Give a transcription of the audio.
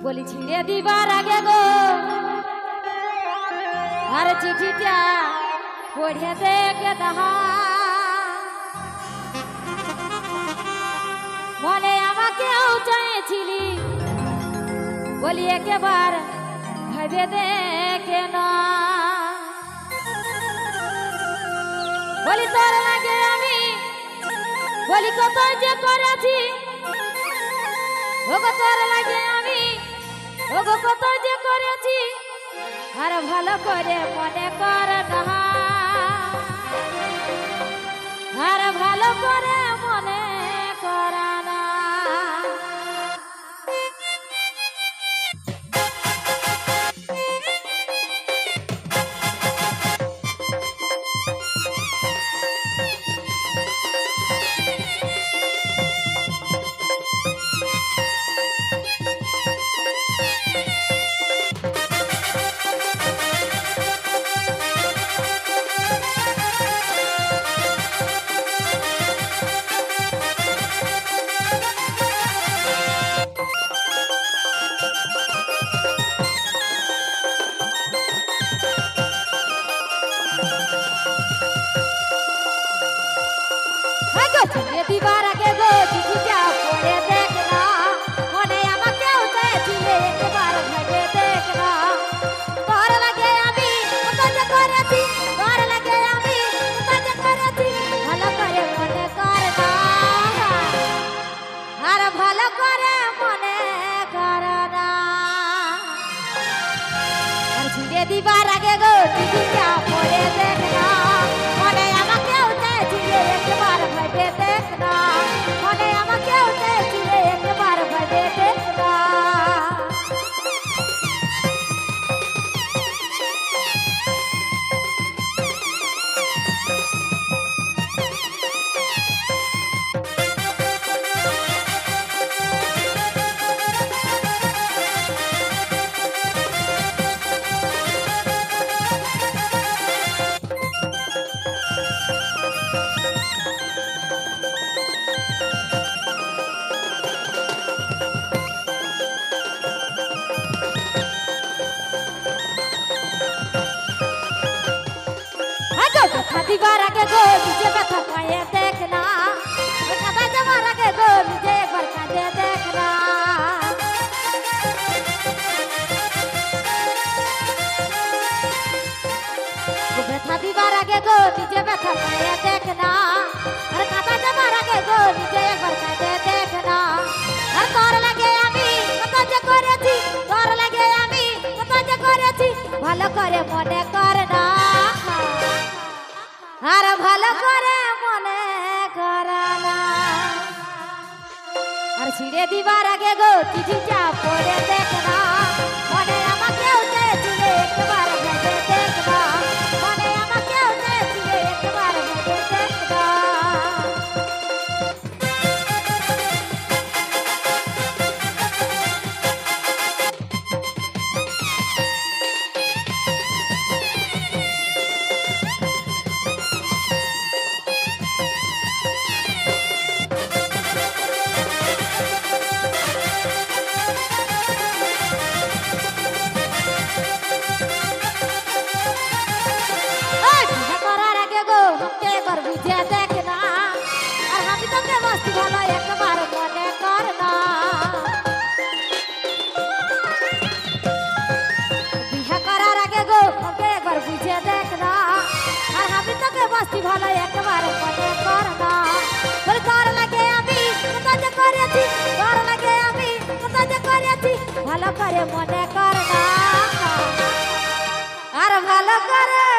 বলি ছিঁড়ে দিবার আগে গো আর চিঠিটা পড়ে দেখে তাহা মনে আমাকেও চাইছিলি বলি একেবার ভেবে দেখে না বলি তোর লাগে আমি বলি কত যে করেছি ওগো তোর লাগে আমি ওগো কত যে করেছি আর ভালো করে মনে কর না আর ভালো করে মনে কর না ছিঁড়ে দিবার আগে গো চিঠিটা পড়ে দেখ না মনে আমাকেও চাইছিলে একবার ভেবে দেখ না তোর লাগে আমি কত যে করেছি তোর লাগে আমি কত যে করেছি ভালো করে মনে কর না আর ভালো করে মনে কর না আর ছিঁড়ে দিবার আগে গো চিঠিটা পড়ে দেখ না মনে আমাকেও চাইছিলে একবার ভেবে দেখ না মনে আমাকেও চাইছিলে একবার ভেবে দেখ না দিবার আগে গো নিজে ব্যথা পায়ে দেখ না কাদা যাবার আগে গো নিজে একবার কাঁদে দেখ না ব্যথা দিবার আগে গো নিজে ব্যথা পায়ে দেখ না আর কাদা যাবার আগে গো নিজে একবার কাঁদে দেখ না আর তোর লাগে আমি কত যে করেছি তোর লাগে আমি কত যে করেছি ভালো করে মনে কর না আর ভালো করে মনে কর না আর ছিঁড়ে দিবার আগে গো চিঠিটা পড়ে দেখ না মনে আমাকেও চাইছিলে একবার ভেবে দেখ না মনে আমাকেও চাইছিলে একবার ভেবে দেখ না বুঝে দেখ না আর আমি তোকে মস্তি ভালো একবার মনে কর না বিয়ে করার আগে গো ওকে একবার বুঝে দেখ না আর আমি তোকে মস্তি ভালো একবার মনে কর না তোর লাগে আমি কত যে করেছি তোর লাগে আমি কত যে করেছি ভালো করে মনে কর না আর ভালো করে